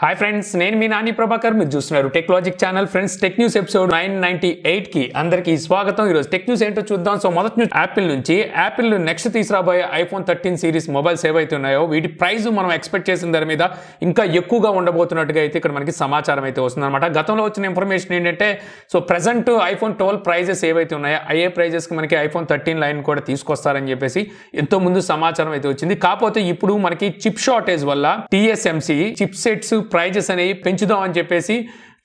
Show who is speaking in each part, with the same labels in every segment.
Speaker 1: Hi friends, నేను మీ నాని ప్రభాకర్. మీరు చూస్తున్నారు technologic channel. Friends, tech news episode 998 కి అందరికీ స్వాగతం. ఈరోజు టెక్ న్యూస్ ఏంటో చూద్దాం. సో మొదటి న్యూస్ యాపిల్ నుంచి. యాపిల్ నెక్స్ట్ తీసుకురాబోయే ఐఫోన్ 13 సిరీస్ మొబైల్స్ ఏవైతే ఉన్నాయో వీటి ప్రైస్ మనం ఎక్స్పెక్ట్ చేసిన దాని మీద ఇంకా ఎక్కువగా ఉండబోతున్నట్టుగా అయితే ఇక్కడ మనకి సమాచారం అయితే వస్తుందన్నమాట. గతంలో వచ్చిన ఇన్ఫర్మేషన్ ఏంటంటే, సో ప్రెసెంట్ ఐఫోన్ 12 ప్రైజెస్ ఏవైతే ఉన్నాయో అయ్యే ప్రైజెస్కి మనకి ఐఫోన్ 13 లైన్ కూడా తీసుకొస్తారని చెప్పేసి ఎంతో ముందు సమాచారం అయితే వచ్చింది. కాకపోతే ఇప్పుడు మనకి చిప్ షార్టేజ్ వల్ల TSMC చిప్ సెట్స్ ప్రైజెస్ అనేవి పెంచుదాం అని చెప్పేసి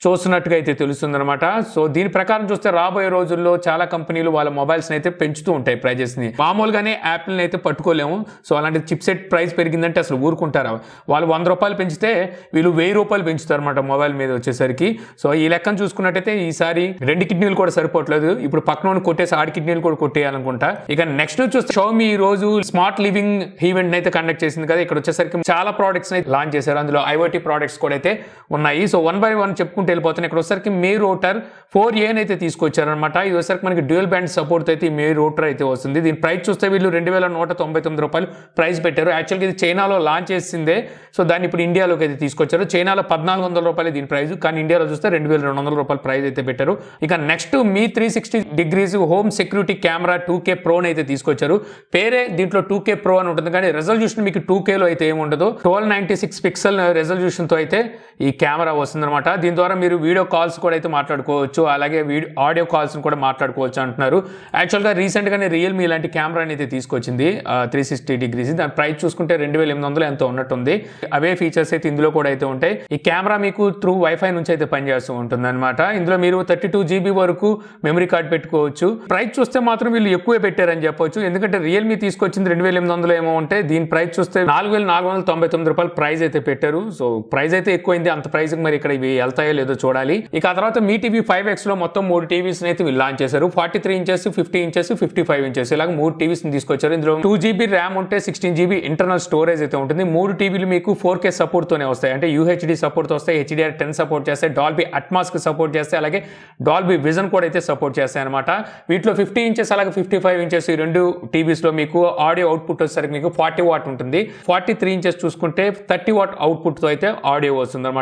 Speaker 1: చూస్తున్నట్టుగా అయితే తెలుస్తుందన్నమాట. సో దీని ప్రకారం చూస్తే రాబోయే రోజుల్లో చాలా కంపెనీలు వాళ్ళ మొబైల్స్ని అయితే పెంచుతూ ఉంటాయి ప్రైజెస్ని. మామూలుగానే యాపిల్ని అయితే పట్టుకోలేము. సో అలాంటి చిప్ సెట్ ప్రైస్ పెరిగిందంటే అసలు ఊరుకుంటారా? వాళ్ళు 100 రూపాయలు పెంచితే వీళ్ళు 1000 రూపాయలు పెంచుతారు అనమాట మొబైల్ మీద వచ్చేసరికి. సో ఈ లెక్కను చూసుకున్నట్టయితే ఈసారి 2 కిడ్నీలు కూడా సరిపోవట్లేదు. ఇప్పుడు పక్కన కొట్టేసి 6 కిడ్నీలు కూడా కొట్టేయాలనుకుంటా. ఇక నెక్స్ట్ చూస్తే Xiaomi ఈ రోజు స్మార్ట్ లివింగ్ ఈవెంట్ అయితే కండక్ట్ చేసింది కదా. ఇక్కడ వచ్చేసరికి చాలా ప్రోడక్ట్స్ అయితే లాంచ్ చేశారు. అందులో IoT ప్రోడక్ట్స్ కూడా అయితే ఉన్నాయి. సో 1 by 1 చెప్పుకుంటే వెళ్ళిపోతున్నాయి. ఇక్కడ వచ్చేసరికి మీ రోటర్ 4A అయితే తీసుకొచ్చారనమాట. ఇది వచ్చేసరికి మనకి డ్యూయల్ బ్యాండ్ సపోర్ట్ అయితే మీ రోటర్ అయితే వస్తుంది. దీని ప్రైస్ చూస్తే వీళ్ళు 2199 రూపాయలు ప్రైస్ పెట్టారు. యాక్చువల్గా ఇది చైనాలో లాంచ్ చేసిందే. సో దాన్ని ఇప్పుడు ఇండియాలోకి అయితే తీసుకొచ్చారు. చైనాలో 1400 రూపాయలు దీని ప్రైస్, కానీ ఇండియాలో చూస్తే 2200 రూపాయల ప్రైస్ అయితే పెట్టారు. ఇక నెక్స్ట్ మీ 360 degrees home security camera 2K ప్రోని అయితే తీసుకొచ్చారు. పేరే దీంట్లో 2K ప్రో అని ఉంటుంది, కానీ రెజల్యూషన్ మీకు 2Kలో అయితే ఏమి ఉండదు. 1296 పిక్సెల్ రెజల్యూషన్తో అయితే ఈ కెమెరా వస్తుందన్నమాట. దీని ద్వారా మీరు వీడియో కాల్స్ కూడా అయితే మాట్లాడుకోవచ్చు, అలాగే ఆడియో కాల్స్ కూడా మాట్లాడుకోవచ్చు అంటున్నారు. యాక్చువల్గా రీసెంట్గానే రియల్మీ ఇలాంటి కెమెరాని అయితే తీసుకొచ్చింది 360 డిగ్రీస్. దాని ప్రైస్ చూసుకుంటే 2800 ఎంతో ఉన్నట్టుంది. అవే ఫీచర్స్ అయితే ఇందులో కూడా అయితే ఉంటాయి. ఈ కెమెరా మీకు త్రూ వైఫై నుంచి అయితే పనిచేస్తూ ఉంటుంది అనమాట. ఇందులో మీరు 32 GB వరకు మెమరీ కార్డ్ పెట్టుకోవచ్చు. ప్రైస్ చూస్తే మాత్రం వీళ్ళు ఎక్కువే పెట్టారని చెప్పొచ్చు, ఎందుకంటే రియల్మీ తీసుకొచ్చింది 2800 ఏమో ఉంటే దీని ప్రైస్ చూస్తే 4499 రూపాయలు ప్రైస్ అయితే పెట్టారు. సో ప్రైస్ అయితే ఎక్కువైంది. అంత ప్రైస్ మరి ఇక్కడ ఇవి వెళ్తాయో లేదో చూడాలి. ఇక ఆ తర్వాత మీ టీవీ 5X లో మొత్తం 3 టీవీస్ అయితే వీళ్ళు లాంచ్ చేశారు. 43 ఇంచెస్, 50 ఇంచెస్, 55 ఇంచెస్ ఇలాగ 3 టీవీస్ తీసుకొచ్చారు. ఇందులో 2 GB ర్యామ్ ఉంటే 16 GB ఇంటర్నల్ స్టోరేజ్ అయితే ఉంటుంది. 3 టీవీలు మీకు 4K సపోర్ట్ తోనే వస్తాయి. అంటే UHD సపోర్ట్ వస్తాయి, HDR10 సపోర్ట్ చేస్తాయి, డాల్బీ అట్మాస్ కి సపోర్ట్ చేస్తాయి, అలాగే డాల్బీ విజన్ కూడా అయితే సపోర్ట్ చేస్తాయి అనమాట. వీటిలో 50 ఇంచెస్ అలాగే 55 ఇంచెస్ ఈ 2 టీవీస్ లో మీకు ఆడియో అవుట్పుట్ వచ్చేసరికి మీకు 40 వాట్ ఉంటుంది. 43 ఇంచెస్ చూసుకుంటే 30 వాట్ అవుట్పుట్ తో అయితే ఆడియో వస్తుంది అనమాట.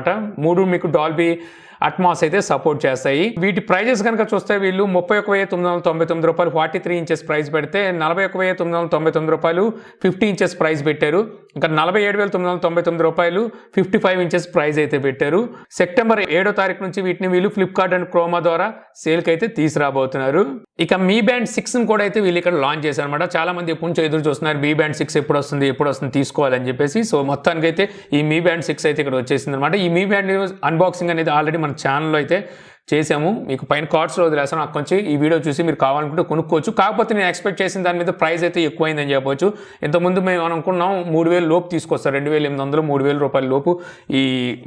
Speaker 1: 3 మీకు డాల్బీ అట్మాస్ అయితే సపోర్ట్ చేస్తాయి. వీటి ప్రైజెస్ కనుక చూస్తే వీళ్ళు 31,999 రూపాయలు 43 ఇంచెస్ ప్రైస్ పెడితే 41,999 రూపాయలు 50 ఇంచెస్ ప్రైస్ పెట్టారు. ఇంకా 47,999 రూపాయలు 55 ఇంచెస్ ప్రైస్ అయితే పెట్టారు. సెప్టెంబర్ 7వ తారీఖు నుంచి వీటిని వీళ్ళు ఫ్లిప్కార్ట్ అండ్ క్రోమా ద్వారా సేల్కి అయితే తీసుకురాబోతున్నారు. ఇక మీ బ్యాండ్ 6 కూడా అయితే వీళ్ళు ఇక్కడ లాంచ్ చేశారు అనమాట. చాలా మంది ఎప్పటి నుంచి ఎదురు చూస్తున్నారు మీ బ్యాండ్ 6 ఎప్పుడు వస్తుంది తీసుకోవాలని చెప్పేసి. సో మొత్తానికి అయితే ఈ మీ బ్యాండ్ 6 అయితే ఇక్కడ వచ్చేసింది అనమాట. ఈ మీ బ్యాండ్ అన్బాక్సింగ్ అనేది ఆల్రెడీ మన ఛానల్లో అయితే చేసాము. మీకు పైన కార్డ్స్లో వదిలేస్తాను, అక్కడి నుంచి ఈ వీడియో చూసి మీరు కావాలనుకుంటే కొనుక్కోవచ్చు. కాకపోతే నేను ఎక్స్పెక్ట్ చేసిన దాని మీద ప్రైస్ అయితే ఎక్కువైందని చెప్పవచ్చు. ఇంతకుముందు మేము అనుకున్నాం 3000 లోపు తీసుకొస్తారు, 2800 3000 రూపాయల లోపు ఈ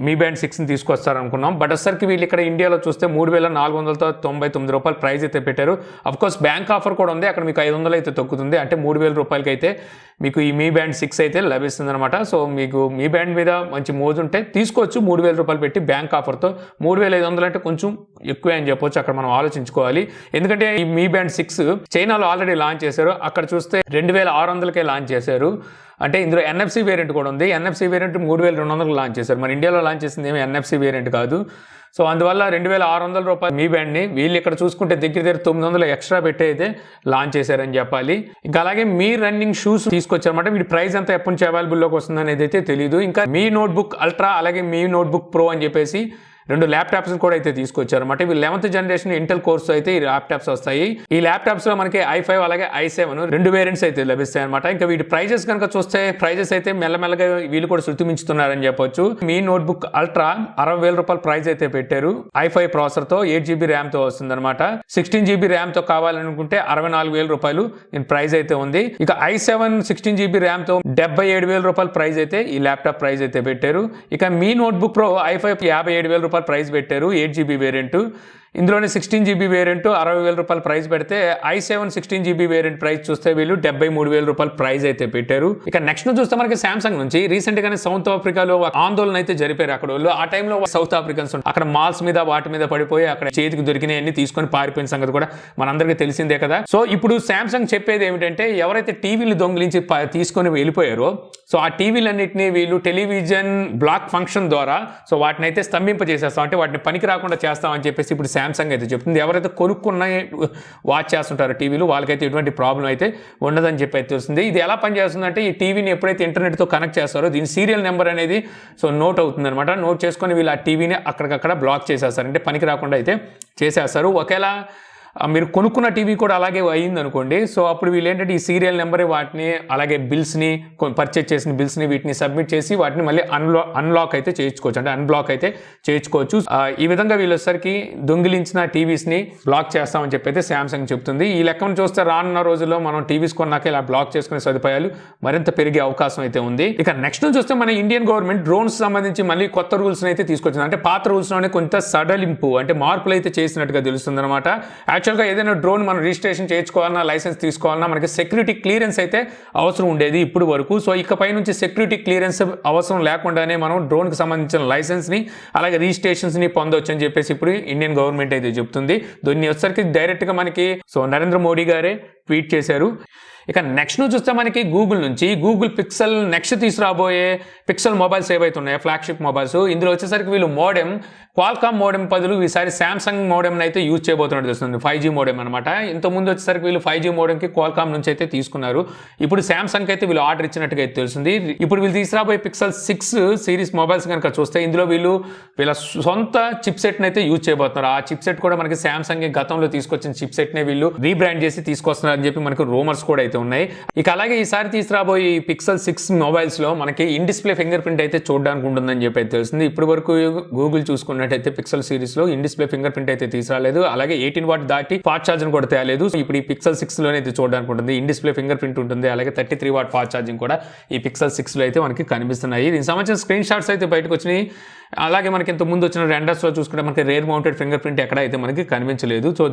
Speaker 1: మీ బ్యాండ్ 6ని తీసుకొస్తారు అనుకున్నాం. బట్ వచ్చరికి వీళ్ళు ఇక్కడ ఇండియాలో చూస్తే 3499 రూపాయలు ప్రైస్ అయితే పెట్టారు. అఫ్కోర్స్ బ్యాంక్ ఆఫర్ కూడా ఉంది, అక్కడ మీకు 500 అయితే తగ్గుతుంది. అంటే 3000 రూపాయలకి అయితే మీకు ఈ మీ బ్యాండ్ 6 అయితే లభిస్తుంది అనమాట. సో మీకు మీ బ్యాండ్ మీద మంచి మోజు ఉంటే తీసుకోవచ్చు 3000 రూపాయలు పెట్టి బ్యాంక్ ఆఫర్తో. 3500 అంటే కొంచెం ఎక్కువే అని చెప్పొచ్చు, అక్కడ మనం ఆలోచించుకోవాలి. ఎందుకంటే ఈ మీ బ్యాండ్ 6 చైనాలో ఆల్రెడీ లాంచ్ చేశారు. అక్కడ చూస్తే 2600కే లాంచ్ చేశారు. అంటే ఇందులో NFC వేరియంట్ కూడా ఉంది. NFC వేరియంట్ 3200 లాంచ్ చేశారు. మరి ఇండియాలో లాంచ్ చేసింది ఏమి NFC వేరియంట్ కాదు. సో అందువల్ల 2600 రూపాయలు మీ బ్యాండ్ని వీళ్ళు ఇక్కడ చూసుకుంటే దగ్గర 900 ఎక్స్ట్రా పెట్టి అయితే లాంచ్ చేశారని చెప్పాలి. ఇంకా అలాగే మీ రన్నింగ్ షూస్ తీసుకొచ్చారన్నమాట. వీటి ప్రైస్ అంతా ఎప్పటి నుంచి అవైలబుల్లోకి వస్తుంది అనేది అయితే తెలియదు. ఇంకా మీ నోట్బుక్ అల్ట్రా అలాగే మీ నోట్బుక్ ప్రో అని చెప్పేసి 2 ల్యాప్టాప్స్ కూడా అయితే తీసుకొచ్చారు అనమాట. ఇవి 11th జనరేషన్ ఇంటెల్ కోర్స్ అయితే ఈ ల్యాప్టాప్స్ వస్తాయి. ఈ ల్యాప్టాప్స్ లో మనకి i5 అలాగే i7 2 వేరియంట్స్ అయితే లభిస్తాయి అనమాట. ఇంకా వీటి ప్రైజెస్ కనుక చూస్తే ప్రైజెస్ అయితే మెల్లమెల్లగా వీళ్ళు కూడా శృతి మించుతున్నారని చెప్పొచ్చు. మీ నోట్బుక్ అల్ట్రా 60,000 రూపాయల ప్రైస్ అయితే పెట్టారు. i5 ప్రాసెసర్ తో 8 GB ర్యామ్ తో వస్తుంది అనమాట. 16 GB ర్యామ్ తో కావాలనుకుంటే 64,000 రూపాయలు దీని ప్రైస్ అయితే ఉంది. ఇక i7 16 GB ర్యామ్ తో 77,000 రూపాయల ప్రైస్ అయితే ఈ ల్యాప్టాప్ ప్రైస్ అయితే పెట్టారు. ఇక మీ నోట్బుక్ ప్రో i5 57,000 రూపాయలు ప్రైస్ పెట్టారు, 8 GB వేరియంట్. ఇందులోనే 16 GB వేరియంట్ 60,000 రూపాయల ప్రైస్ పెడితే i7 16 GB వేరియంట్ ప్రైస్ చూస్తే వీళ్ళు 73,000 రూపాయల ప్రైస్ అయితే పెట్టారు. ఇక నెక్స్ట్ చూస్తే మనకి సామ్సంగ్ నుంచి రీసెంట్ గానే సౌత్ ఆఫ్రికాలో ఆందోళన అయితే జరిపారు అక్కడ వాళ్ళు. ఆ టైంలో సౌత్ ఆఫ్రికన్స్ అక్కడ మాల్స్ మీద వాటి మీద పడిపోయి అక్కడ చేతికి దొరికినవన్నీ తీసుకొని పారిపోయిన సంగతి కూడా మనందరికీ తెలిసిందే కదా. సో ఇప్పుడు సామ్సంగ్ చెప్పేది ఏమిటంటే ఎవరైతే టీవీలు దొంగిలించి తీసుకొని వెళ్ళిపోయారో సో ఆ టీవీలన్నింటినీ వీళ్ళు టెలివిజన్ బ్లాక్ ఫంక్షన్ ద్వారా సో వాటిని అయితే స్తంభింపజేసేస్తాం, అంటే వాటిని పనికి రాకుండా చేస్తామని చెప్పేసి ఇప్పుడు సామ్సంగ్ అయితే చెప్తుంది. ఎవరైతే కొనుక్కున్న వాచ్ చేస్తుంటారో టీవీలు వాళ్ళకైతే ఎటువంటి ప్రాబ్లం అయితే ఉండదని చెప్పి అయితే తెలుస్తుంది. ఇది ఎలా పనిచేస్తుందంటే ఈ టీవీని ఎప్పుడైతే ఇంటర్నెట్తో కనెక్ట్ చేస్తారో దీని సీరియల్ నెంబర్ అనేది సో నోట్ అవుతుంది అనమాట. నోట్ చేసుకొని వీళ్ళు ఆ టీవీని అక్కడికక్కడ బ్లాక్ చేసేస్తారు, అంటే పనికి రాకుండా అయితే చేసేస్తారు. ఒకేలా మీరు కొనుక్కున్న టీవీ కూడా అలాగే అయ్యింది అనుకోండి, సో అప్పుడు వీళ్ళు ఏంటంటే ఈ సీరియల్ నెంబర్ వాటిని అలాగే బిల్స్ని పర్చేజ్ చేసిన బిల్స్ని వీటిని సబ్మిట్ చేసి వాటిని మళ్ళీ అన్లాక్ అయితే చేయించుకోవచ్చు, అంటే అన్బ్లాక్ అయితే చేయించుకోవచ్చు. ఈ విధంగా వీళ్ళొసరికి దొంగిలించిన టీవీస్ని బ్లాక్ చేస్తామని చెప్పి అయితే సామ్సంగ్ చెప్తుంది. ఈ లెక్కను చూస్తే రానున్న రోజుల్లో మనం టీవీస్ కొన్నాక ఇలా బ్లాక్ చేసుకునే సదుపాయాలు మరింత పెరిగే అవకాశం అయితే ఉంది. ఇక నెక్స్ట్ చూస్తే మన ఇండియన్ గవర్నమెంట్ డ్రోన్స్ సంబంధించి మళ్ళీ కొత్త రూల్స్ అయితే తీసుకొచ్చింది. అంటే పాత రూల్స్లోనే కొంత సడలింపు అంటే మార్పులు అయితే చేసినట్టుగా తెలుస్తుంది అనమాట. యాక్చువల్గా ఏదైనా డ్రోన్ మనం రిజిస్ట్రేషన్ చేయించుకోవాలన్నా లైసెన్స్ తీసుకోవాలన్నా మనకి సెక్యూరిటీ క్లియరెన్స్ అయితే అవసరం ఉండేది ఇప్పుడు వరకు. సో ఇకపై నుంచి సెక్యూరిటీ క్లియరెన్స్ అవసరం లేకుండానే మనం డ్రోన్కి సంబంధించిన లైసెన్స్ని అలాగే రిజిస్ట్రేషన్స్ని పొందవచ్చు అని చెప్పేసి ఇప్పుడు ఇండియన్ గవర్నమెంట్ అయితే చెప్తుంది. దీన్ని వచ్చరికి డైరెక్ట్గా మనకి సో నరేంద్ర మోడీ గారే ట్వీట్ చేశారు. ఇక నెక్స్ట్ చూస్తే మనకి గూగుల్ నుంచి గూగుల్ పిక్సెల్ నెక్స్ట్ తీసుకురాబోయే పిక్సెల్ మొబైల్స్ ఏవైతే ఉన్నాయో ఫ్లాగ్షిప్ మొబైల్స్, ఇందులో వచ్చేసరికి వీళ్ళు మోడెం క్వాల్కామ్ మోడెం బదులు ఈసారి సామ్సంగ్ మోడెంని అయితే యూజ్ చేయబోతున్నట్టు తెలుస్తుంది. 5G మోడెం అనమాట. ఇంతకుముందు వచ్చేసరికి వీళ్ళు 5G మోడెంకి క్వాల్కామ్ నుంచి అయితే తీసుకున్నారు. ఇప్పుడు సామ్సంగ్కి అయితే వీళ్ళు ఆర్డర్ ఇచ్చినట్టుగా అయితే తెలుస్తుంది. ఇప్పుడు వీళ్ళు తీసుకురాబోయే పిక్సెల్ 6 సిరీస్ మొబైల్స్ కనుక చూస్తే ఇందులో వీళ్ళ సొంత చిప్ సెట్ని అయితే యూజ్ చేయబోతున్నారు. ఆ చిప్ సెట్ కూడా మనకి సామ్సంగ్ గతంలో తీసుకొచ్చిన చిప్ సెట్నే వీళ్ళు రీబ్రాండ్ చేసి తీసుకొస్తున్నారు అని చెప్పి మనకు రూమర్స్ కూడా అయితే ఉన్నాయి. ఇక అలాగే ఈసారి తీసుకురాబోయే ఈ పిక్సెల్ 6 మొబైల్స్ లో మనకి ఇన్ డిస్ప్లే ఫింగర్ ప్రింట్ అయితే చూడడానికి ఉంటుందని చెప్పి అయితే తెలుస్తుంది. ఇప్పటి వరకు గూగుల్ చూసుకున్నట్టయితే పిక్సెల్ సిరీస్ లో ఇన్ డిస్ప్లే ఫింగర్ ప్రింట్ అయితే తీసుకురాలేదు, అలాగే 18 వాట్ దాటి ఫాస్ట్ ఛార్జింగ్ కూడా తేలేదు. ఇప్పుడు ఈ పిక్సెల్ 6 లోనే అయితే చూడడానికి ఉంటుంది, ఇన్ డిస్ప్లే ఫింగర్ ప్రింట్ ఉంటుంది, అలాగే 33 వాట్ ఫాస్ట్ ఛార్జింగ్ కూడా ఈ పిక్సెల్ 6 లో అయితే మనకి కనిపిస్తున్నాయి. దీనికి సంబంధించిన స్క్రీన్ షాట్స్ అయితే బయటకు వచ్చినాయి. అలాగే మనకి ఇంత ముందు వచ్చిన రెండర్స్లో చూసుకుంటే మనకి రేర్ మౌంటెడ్ ఫింగర్ ప్రింట్ ఎక్కడ అయితే మనకి కనిపించలేదు. సో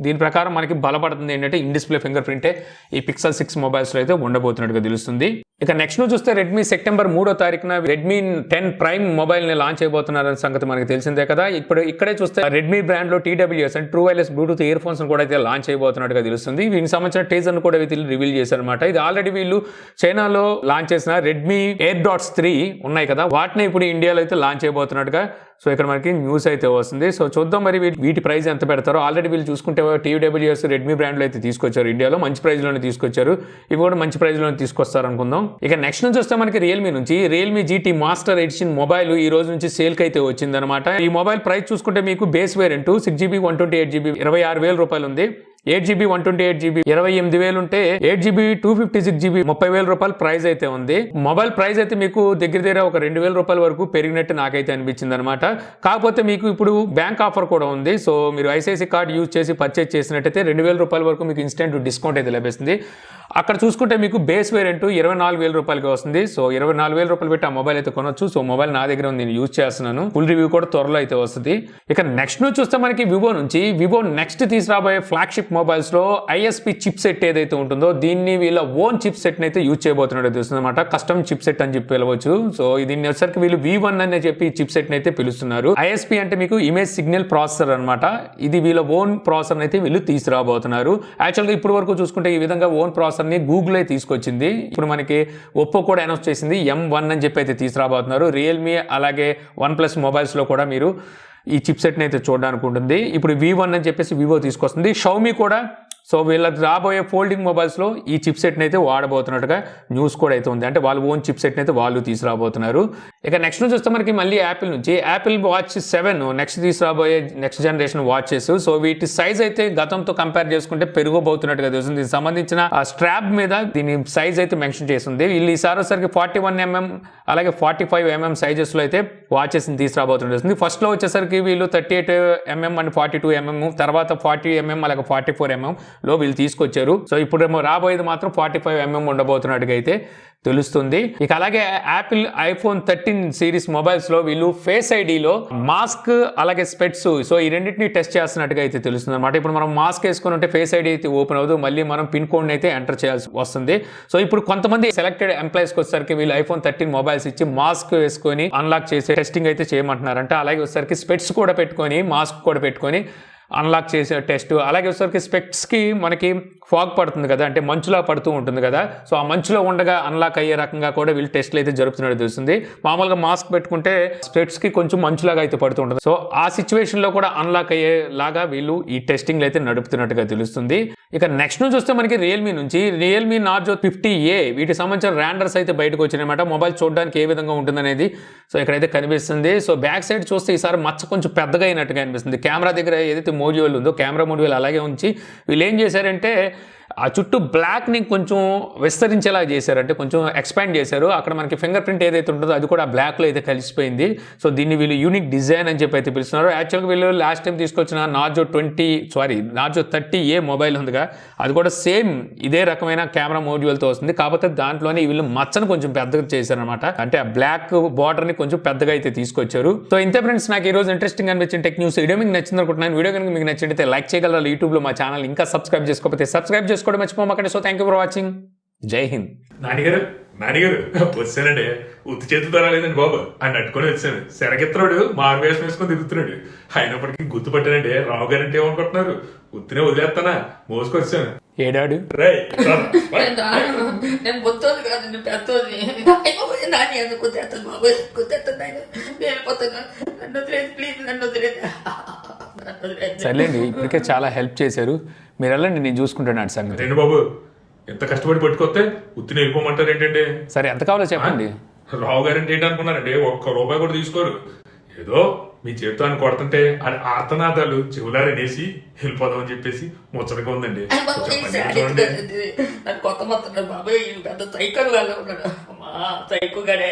Speaker 1: దీని ప్రకారం మనకి బలపడుతుంది ఏంటంటే ఇన్ డిస్ప్లే ఫింగర్ ప్రింటే ఈ పిక్సెల్ 6 మొబైల్స్లో అయితే ఉండబోతున్నట్టుగా తెలుస్తుంది. ఇక నెక్స్ట్ చూస్తే రెడ్మీ సెప్టెంబర్ 3వ తారీఖున రెడ్మీ 10 ప్రైమ్ మొబైల్ని లాంచ్ అయిపోతున్నారనే సంగతి మనకి తెలిసిందే కదా. ఇప్పుడు ఇక్కడే చూస్తే రెడ్మీ బ్రాండ్లో TWS అంటే true wireless Bluetooth ear phones కూడా అయితే లాంచ్ అయిపోతున్నట్టుగా తెలుస్తుంది. దీనికి సంబంధించిన టీజర్ను కూడా వీళ్ళు రివీల్ చేశారనమాట. ఇది ఆల్రెడీ వీళ్ళు చైనాలో లాంచ్ చేసిన రెడ్మీ ఎయిర్.3 ఉన్నాయి కదా, వాటిని ఇప్పుడు ఇండియాలో అయితే లాంచ్ అయిపోతున్నట్టుగా సో ఇక్కడ మనకి న్యూస్ అయితే వస్తుంది. సో చూద్దాం మరి వీటి ప్రైస్ ఎంత పెడతారో. ఆల్రెడీ వీళ్ళు చూసుకుంటే TWS రెడ్మీ బ్రాండ్లో అయితే తీసుకొచ్చారు, ఇండియాలో మంచి ప్రైస్లోనే తీసుకొచ్చారు. ఇవి కూడా మంచి ప్రైస్లోనే తీసుకొస్తారు అనుకుందాం. ఇక నెక్స్ట్ నుంచి వస్తే మనకి రియల్మీ నుంచి Realme GT master edition mobile ఈ రోజు నుంచి సేల్కి అయితే వచ్చిందనమాట. ఈ మొబైల్ ప్రైస్ చూసుకుంటే మీకు బేస్ వేరియంట్ 6GB 128GB 26,000 రూపాయలు ఉంది. 8GB 128GB 28,000 ఉంటే 8GB 256GB 30,000 రూపాయలు ప్రైస్ అయితే ఉంది. మొబైల్ ప్రైస్ అయితే మీకు దగ్గర ఒక 2,000 రూపాయల వరకు పెరిగినట్టు నాకైతే అనిపించింది అనమాట. కాకపోతే మీకు ఇప్పుడు బ్యాంక్ ఆఫర్ కూడా ఉంది. సో మీరు ICICI కార్డ్ యూజ్ చేసి పర్చేజ్ చేసినట్టయితే 2,000 రూపాయల వరకు మీకు ఇన్స్టెంట్ డిస్కౌంట్ అయితే లభిస్తుంది. అక్కడ చూసుకుంటే మీకు బేస్ వేరియంట్ 24,000 రూపాయలకి వస్తుంది. సో 24,000 రూపాయలు పెట్టి ఆ మొబైల్ అయితే కొనొచ్చు. సో మొబైల్ నా దగ్గర ఉంది, నేను యూజ్ చేస్తున్నాను. ఫుల్ రివ్యూ కూడా త్వరలో అయితే వస్తుంది. ఇక నెక్స్ట్ నుంచి చూస్తే మనకి వివో నెక్స్ట్ తీసుకురాబోయే ఫ్లాగ్షిప్ మొబైల్స్ లో ISP చిప్ సెట్ ఏదైతే ఉంటుందో దీన్ని వీళ్ళ ఓన్ చిప్ సెట్ అయితే యూజ్ చేయబోతున్నట్టు తెలుస్తుంది అనమాట. కస్టమ్ చిప్ సెట్ అని చెప్పి పిలవచ్చు. సో దీన్ని వచ్చరికి వీళ్ళు V1 అని చెప్పి చిప్ సెట్ అయితే పిలుస్తున్నారు. ISP అంటే మీకు ఇమేజ్ సిగ్నల్ ప్రాసెసర్ అనమాట. ఇది వీళ్ళ ఓన్ ప్రాసెసర్ అయితే వీళ్ళు తీసుకురాబోతున్నారు. యాక్చువల్గా ఇప్పుడు వరకు చూసుకుంటే ఈ విధంగా ఓన్ ప్రాసెసర్ ని గూగుల్ తీసుకొచ్చింది. ఇప్పుడు మనకి ఒప్పో కూడా అనౌన్స్ చేసింది M1 అని చెప్పి అయితే తీసుకురాబోతున్నారు. రియల్మీ అలాగే OnePlus మొబైల్స్ లో కూడా మీరు ఈ చిప్ సెట్ని అయితే చూడడానికి ఉంటుంది. ఇప్పుడు V1 అని చెప్పేసి వివో తీసుకొస్తుంది. షౌమీ కూడా సో వీళ్ళకి రాబోయే ఫోల్డింగ్ మొబైల్స్లో ఈ చిప్ సెట్ని అయితే వాడబోతున్నట్టుగా న్యూస్ కూడా అయితే ఉంది. అంటే వాళ్ళు ఓన్ చిప్ సెట్ని అయితే వాళ్ళు తీసుకురాబోతున్నారు. ఇక నెక్స్ట్ నుంచి వస్తే మనకి మళ్ళీ యాపిల్ నుంచి యాపిల్ వాచ్ 7 నెక్స్ట్ తీసుకురాబోయే నెక్స్ట్ జనరేషన్ వాచెస్. సో వీటి సైజ్ అయితే గతంతో కంపేర్ చేసుకుంటే పెరిగిపోతున్నట్టుగా తెలుస్తుంది. దీనికి సంబంధించిన స్ట్రాప్ మీద దీని సైజ్ అయితే మెన్షన్ చేస్తుంది. వీళ్ళు ఈసారి వచ్చేసరికి 41mm అలాగే 45mm సైజెస్లో అయితే వాచెస్ని తీసుకురాబోతున్నట్టు. ఫస్ట్లో వచ్చేసరికి వీళ్ళు 38mm అండ్ 42mm, తర్వాత 40mm అలాగే 44mm లో వీళ్ళు తీసుకొచ్చారు. సో ఇప్పుడేమో రాబోయేది మాత్రం 45mm ఉండబోతున్నట్టుగా అయితే తెలుస్తుంది. ఇక అలాగే యాపిల్ ఐఫోన్ 13 సిరీస్ మొబైల్స్ లో వీళ్ళు ఫేస్ ఐడిలో మాస్క్ అలాగే స్పెట్స్ సో ఈ రెండింటిని టెస్ట్ చేస్తున్నట్టుగా అయితే తెలుస్తుంది అనమాట. ఇప్పుడు మనం మాస్క్ వేసుకుని ఉంటే ఫేస్ ఐడి అయితే ఓపెన్ అవ్వదు, మళ్ళీ మనం పిన్ కోడ్ అయితే ఎంటర్ చేయాల్సి వస్తుంది. సో ఇప్పుడు కొంతమంది సెలెక్టెడ్ ఎంప్లాయీస్కి వచ్చేసరికి వీళ్ళు ఐఫోన్ 13 మొబైల్స్ ఇచ్చి మాస్క్ వేసుకొని అన్లాక్ చేసి టెస్టింగ్ అయితే చేయమంటున్నారంట. అలాగే వచ్చేసరికి స్పెట్స్ కూడా పెట్టుకొని మాస్క్ కూడా పెట్టుకొని అన్లాక్ చేసే టెస్ట్. అలాగే వచ్చేసరికి స్పెక్ట్స్కి మనకి ఫాగ్ పడుతుంది కదా, అంటే మంచులా పడుతూ ఉంటుంది కదా, సో ఆ మంచులో ఉండగా అన్లాక్ అయ్యే రకంగా కూడా వీళ్ళు టెస్ట్లు అయితే జరుపుతున్నట్టు తెలుస్తుంది. మామూలుగా మాస్క్ పెట్టుకుంటే స్పెక్ట్స్కి కొంచెం మంచులాగా అయితే పడుతూ ఉంటుంది. సో ఆ సిచ్యువేషన్లో కూడా అన్లాక్ అయ్యేలాగా వీళ్ళు ఈ టెస్టింగ్లు అయితే నడుపుతున్నట్టుగా తెలుస్తుంది. ఇక నెక్స్ట్ నుంచి వస్తే మనకి రియల్మీ నార్జో 50A వీటికి సంబంధించిన ర్యాండర్స్ అయితే బయటకు వచ్చినాయన్నమాట. మొబైల్ చూడడానికి ఏ విధంగా ఉంటుందనేది సో ఇక్కడైతే కనిపిస్తుంది. సో బ్యాక్ సైడ్ చూస్తే ఈసారి మచ్చ కొంచెం పెద్దగా అయినట్టుగా అనిపిస్తుంది. కెమెరా దగ్గర ఏదైతే మోడ్యూల్ ఉందో కెమెరా మోడ్యూల్ అలాగే ఉంచి వీళ్ళు ఏం చేశారంటే ఆ చుట్టూ బ్లాక్ని కొంచెం విస్తరించేలా చేశారు, అంటే కొంచెం ఎక్స్పాండ్ చేశారు. అక్కడ మనకి ఫింగర్ ప్రింట్ ఏదైతే ఉంటుందో అది కూడా బ్లాక్లో అయితే కలిసిపోయింది. సో దీన్ని వీళ్ళు యూనిక్ డిజైన్ అని చెప్పి అయితే పిలుస్తున్నారు. యాక్చువల్గా వీళ్ళు లాస్ట్ టైం తీసుకొచ్చిన నార్జో 30A మొబైల్ ఉందిగా, అది కూడా సేమ్ ఇదే రకమైన కెమెరా మోడ్యూల్తో వస్తుంది. కాకపోతే దాంట్లోనే వీళ్ళు మచ్చను కొంచెం పెద్దగా చేశారనమాట, అంటే ఆ బ్లాక్ బార్డర్ని కొంచెం పెద్దగా అయితే తీసుకొచ్చారు. సో ఇంతే ఫ్రెండ్స్, నాకు ఈ రోజు ఇంట్రెస్టింగ్ అనిపించిన టెక్ న్యూస్ వీడియో మీకు నచ్చింది అనుకుంటున్నాను. వీడియో కనుక మీకు నచ్చినట్లయితే లైక్ చేయగలరు. యూట్యూబ్లో మా ఛానల్ ఇంకా సబ్స్క్రైబ్ చేసుకోకపోతే సబ్స్క్రైబ్ చేసుకోవడం మర్చిపోమాకండి. So thank you for watching. జై హింద్.
Speaker 2: నాన్నగారు వచ్చానండి, ఉత్తి చేతులతో రాలేదండి బాబు, అని అట్టుకొని వచ్చాను. శరగెత్తరాడు మారువేషం వేసుకొని తిరుగుతున్నాడు. అయినప్పటికీ గుర్తుపట్టానండి. రావు గారు అంటే ఏమనుకుంటున్నారు, ఉత్తినే వదిలేస్తానా, మోసుకొచ్చాను.
Speaker 1: ఏడాడు
Speaker 3: నేను బొత్తోది కాదు, నేను పెద్దోది. నాని ఎందుకు కుదేస్తాను బాబు, కుదేస్తాను ఆయన వెళ్ళిపోతాను. నన్ను వదిలేదు ప్లీజ్, నన్ను వదిలేదు.
Speaker 1: సర్లేండి, ఇప్పటికే చాలా హెల్ప్ చేశారు. మీరు వెళ్ళండి, నేను చూసుకుంటాను సంగతి.
Speaker 2: రండి బాబు, ఎంత కష్టపడి పట్టుకొస్తే ఉత్తిని వెళ్ళిపోమంటారు ఏంటంటే.
Speaker 1: సరే ఎంత కావాలో చెప్పండి.
Speaker 2: రావు గారు అంటే ఏంటనుకున్నారండి, ₹1 కూడా తీసుకోరు. ఏదో మీ చేతితో అని కొడుతుంటే ఆర్తనాదాలు చెవులారనేసి వెళ్ళిపోదామని చెప్పేసి ముచ్చటగా ఉందండి.
Speaker 3: నాకు కొత్త మొత్తం బాబాయ్ పెద్ద సైకిల్ వేళ ఉన్నాడు. అమ్మా సైకిల్ గడే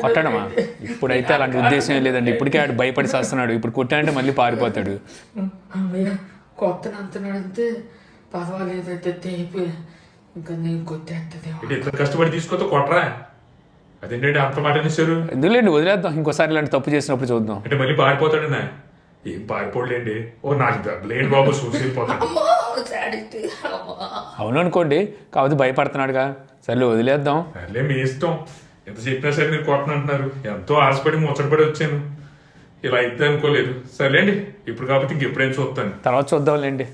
Speaker 1: కొట్టడమా? ఇప్పుడైతే అలాంటి ఉద్దేశం లేదండి. ఇప్పటికే ఆడు భయపడి చేస్తున్నాడు. ఇప్పుడు కొట్టాడంటే మళ్ళీ పారిపోతాడు.
Speaker 3: కొత్త అంటున్నాడు అంతే, పర్వాలేదంటే తేపి ఇంకా నేను కొట్టేస్తుంది.
Speaker 2: ఎంత కష్టపడి తీసుకొస్తే కొట్టరా, అదేంటంటే అంత మాట అనేసారు.
Speaker 1: ఎందుకులేండి, వదిలేద్దాం. ఇంకోసారి ఇలాంటి తప్పు చేసినప్పుడు చూద్దాం.
Speaker 2: అంటే మళ్ళీ పారిపోతాడన్నా? ఏం పారిపోలేండి. ఓ నాకు దెబ్బలేండి బాబు, చూసి వెళ్ళిపోతాడు.
Speaker 1: అవును అనుకోండి, కాకపోతే భయపడుతున్నాడుగా. సర్లే వదిలేద్దాం.
Speaker 2: సర్లే మీ ఇష్టం. ఎంత చెప్పినా సరే మీరు కొట్టనంటున్నారు. ఎంతో ఆశపడి ముచ్చటపడి వచ్చాను, ఇలా అయితే అనుకోలేదు. సర్లేండి, ఇప్పుడు కాబట్టి ఇంకెప్పుడైనా చూస్తాను.
Speaker 1: తర్వాత చూద్దాంలేండి.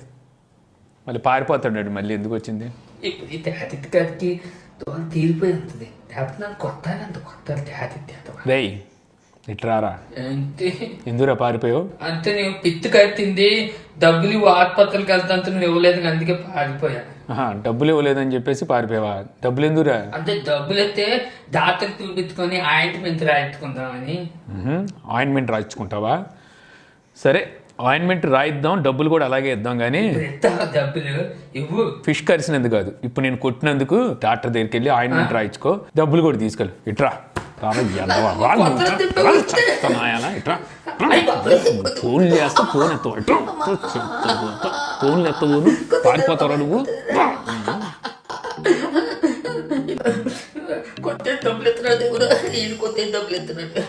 Speaker 1: మళ్ళీ పారిపోతాడు. మళ్ళీ ఎందుకు వచ్చింది
Speaker 3: ఇప్పుడు ఈ తేతి గారికి దూరం తీరిపోయి ఉంటుంది. లేకపోతే నన్ను కొట్టాలి, అంత కొట్టాలి తేతి.
Speaker 1: రేయ్ ఇట్రారా, ఎందుకురా పారిపోయావు?
Speaker 3: అంతే, నేను పిత్తి కట్టింది, డబ్బులు ఆసుపత్రికి వెళ్తాంత నువ్వు ఇవ్వలేదు, అందుకే పారిపోయాను.
Speaker 1: డబ్బులు ఇవ్వలేదని చెప్పేసి పారిపోయావా? డబ్బులు ఎందుకురా?
Speaker 3: అంటే డబ్బులు అయితే డాక్టర్ చూపించుకొని ఆయింట్మెంట్ రాయించుకుందామని.
Speaker 1: ఆయింట్మెంట్ రాయించుకుంటావా? సరే, ఆయింట్మెంట్ రాయిద్దాం, డబ్బులు కూడా అలాగే ఇద్దాం. కానీ
Speaker 3: డబ్బులు ఇవ్వు.
Speaker 1: ఫిష్ కరిసినందుకు కాదు, ఇప్పుడు నేను కొట్టినందుకు డాక్టర్ దగ్గరికి వెళ్ళి ఆయింట్మెంట్ రాయించుకో, డబ్బులు కూడా తీసుకెళ్ళి. ఇట్రా ఫోన్ చేస్తా, ఫోన్ ఎత్తు, ఫోన్లు ఎత్తవు, పారిపోతారా నువ్వు?
Speaker 3: కొత్త డబ్బులు ఎత్తున్నాడు, కొత్త డబ్బులు ఎత్తున్నాడు.